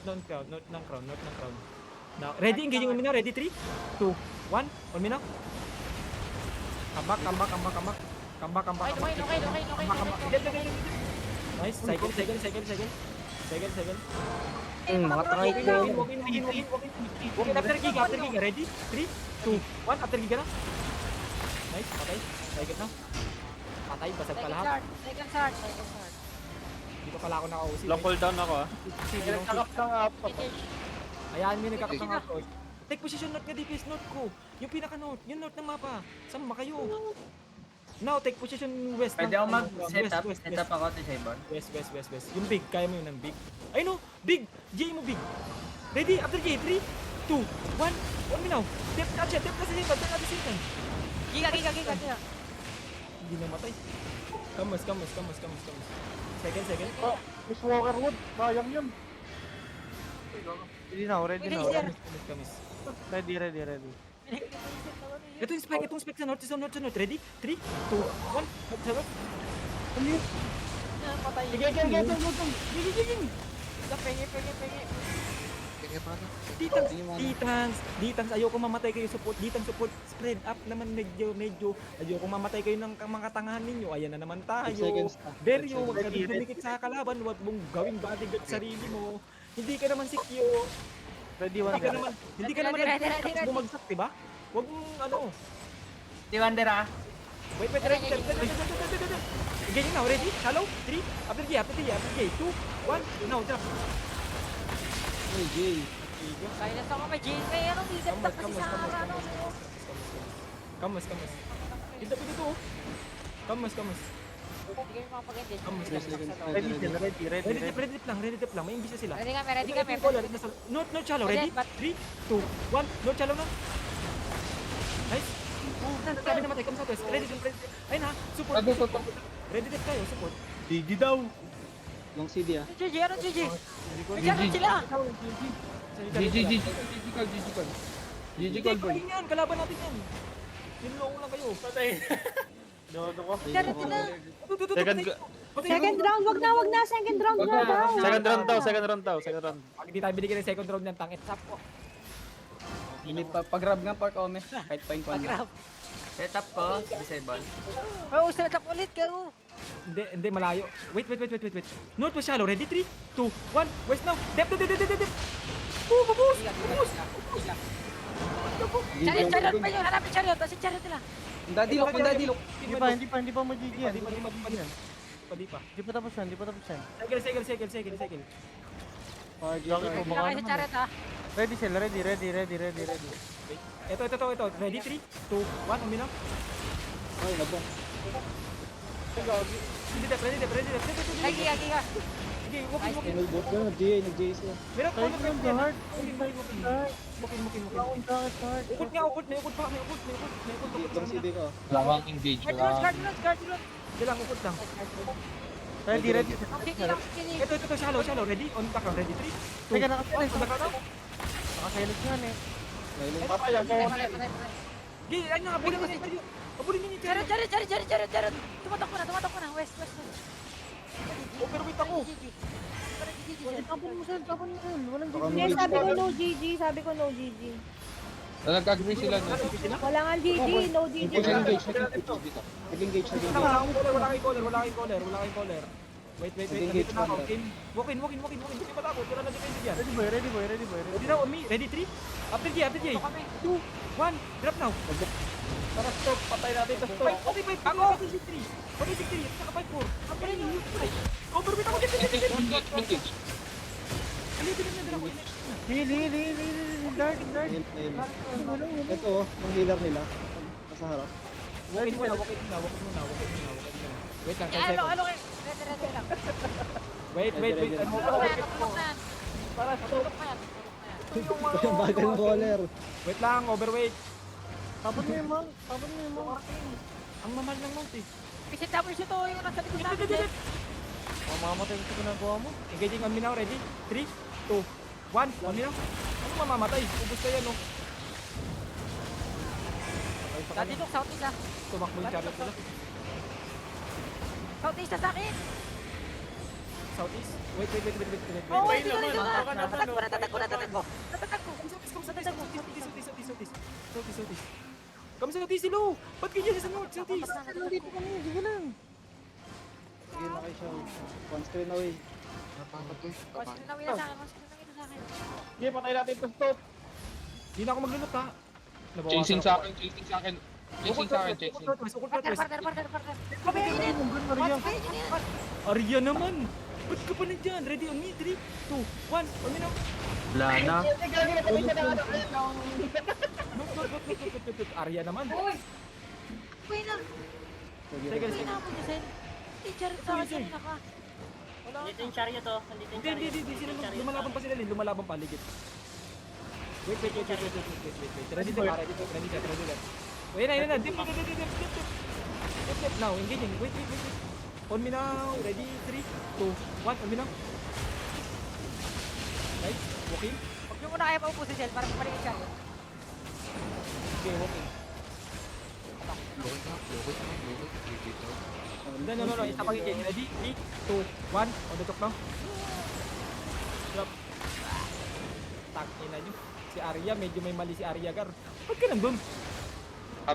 ng crown. Now, ready, engaging on me now. Ready, 3, 2, 1, on me now. Come back. Nice, cycle. Mga tangay ko. Walk in, after giga. Ready, 3, 2, 1, after giga na. Nice, patay. Cycle na. Patay, basag pa lahat. Second start. Hindi pa pala ako naka-OC. Long cooldown ako ah. Nagtakap na nga pa. Ayan, may nagkakatanga ko. Take position north nga DPS north ko. Yung pinaka-north, yung north ng mapa. Saan ba kayo? Now, take position west. Pwede ako mag-setup. Setup ako to Shaybon. West. Yung big, kaya mo yun ng big. Ay no, big! J mo big. Ready? After J, 3, 2, 1. On me now. Tap na siya, tap na si Satan. Giga. Hindi namatay. Kamas. Second. Oh, Miss Walkerwood. Sayang yun. Ready now. Kamis. Ready. Itong spike sa north. Ready? 3, 2, 1. Sa north. Patay. Sige. Ditans, ayoko mamatay kayo support. Support, spread up naman medyo. Ayoko mamatay kayo ng mga tangahan ninyo. Ayan na naman tayo. Beryo, huwag ka dumikit sa kalaban. Huwag mong gawing bodyguard sarili mo. Hindi ka naman sikyo. Ready, one guy. Hindi ka naman Ready. bumagsak, diba? Huwag mong ano. Di Wander ah. Wait. Ganyan now, ready? Shallow? 3, after J, 2, 1, now, drop. Kaya na ako may Jane. May anong leader tap kasi sa ano. Kamas. Ito. Kamas. Hindi kayo makapag-end. Ready. Ready dip lang. May imbisa sila. Ready kami. North shallow. Ready? 3, 2, 1. North shallow na. Nice. Sabi na matay. Come sa west. Ready. Ayun ha. Support. Ready dip tayo. Support. GG daw. Long CD ah. GG, ano GG? Diyan sila. GG call boy. Yan. Kalaban natin yan. Sinulong lang kayo. Patay. Dodo ko. Diyan sila. Second round, wag na. Second round na daw. Second round daw. Pag hindi tayo binigyan ng second round ng tangit, sap ko. Pag-grab nga park ome. Kahit pa yung Pag-grab. Setup ko. Disable. Oh, set up ulit ka. Hindi, malayo. Wait. North was shallow. Ready? 3, 2, 1. West now. Dep. Bubus. Chariot pa yun. Hanapin chariot. Kasi chariot nila. Daddy lock. Hindi pa mo GG yan. Padi pa. Hindi pa tapos yan. Segel. Hindi na kayo sa chariot ha. Ready sila. Ready. Ito. Ready? 3, 2, 1. Uminaw. Ay, nabo. Ready, dep. Giga. Sige, walking. Nag-bot ka. Nag-GA sila. Meron ko na Tayo yung guard. Walking. Guard. Ukot nga, may ukot pa. Long CD ko. Guard. Dilang, ukot lang. Ready. Ito, shallow. Ready? On back, ready? 3, 2, Teka, nakasilip. 1. Nakasilip yan eh. Patay. Gigi, ano nga, abulin mo si Mario. Abulin niyo ni Terry. Chariot. Tumatakbo na. West. Overweight ako. Tapon mo saan. Walang GG. Hindi, sabi ko no GG. Nag-agree sila. Wala nga GG, no GG. Nag-engage. Wala kang caller. Wait. Nandito na ako. Walk in. Hindi pa tapos. Wala na defensive yan. Ready boy. Ready na on me. Ready 3. After J. 2, 1. Drop now. Tara, stop. Patay natin ito. Stop. Patay. Ako. Patay 6-3. Saka 5-4. Overweight ako. Engage. Alipin ako. Hili. Guard. Ito, ang healer nila. Nasa harap. Walk in muna. Wait lang. 10 seconds. Ano kayo? Ready lang. Wait. Para tulog pa yan. Yung bagal baller. Wait lang. Overweight. Tapon mo yung mount. Ang mamahal ng mount eh. Kasi tapos ito yung nasa likod natin. Mamamatay ko sa ginagawa mo. Engaging on me now. Ready? 3, 2, 1. On me now. Ano mamamatay? Ubus na yan oh. Dati nung southeast ha. Tumakbo yung chariot nila. Southeast na sa akin. Southeast. Wait. Oo, hindi ko rin doon. Hello! Ba't ganyan sa north, sa east? Dito kami, sige lang. Sige na kayo siya. One screen away. Mas kinawin na sa akin, mas kinawin na sa akin. Sige, patay natin ito, stop. Hindi na ako maglunok ha. Chasing sa akin, chasing sa akin. Chasing sa akin, chasing. Partner, partner, partner, partner. Ayun, Maria. Arya naman! Ba't ka pa nandyan? Ready on me? 3, 2, 1, on me now. Wala na. Look. Arya naman. Uy na! Sige, Uy na ako, Gisel. Teacher, sa akin kanina ka. Wala Dito yung chariot to. Nandito yung Hindi. chariot. Sila lumalaban pa sila, Lin. Lumalaban pa, legit. Wait. Ready ka. Wait na. Dip. Now, engaging. Wait. On me now. Ready? 3, 2, 1. On me now. Right? Walking. Huwag nyo muna kaya paupo si Gisel para mapaligid siya. Okay, walking. No. Isa pang engage. Ready? 3, 2, 1. On the top now. Drop. Tangina nyo. Si Arya, medyo may mali si Arya, Gar. Ba't ka nandun?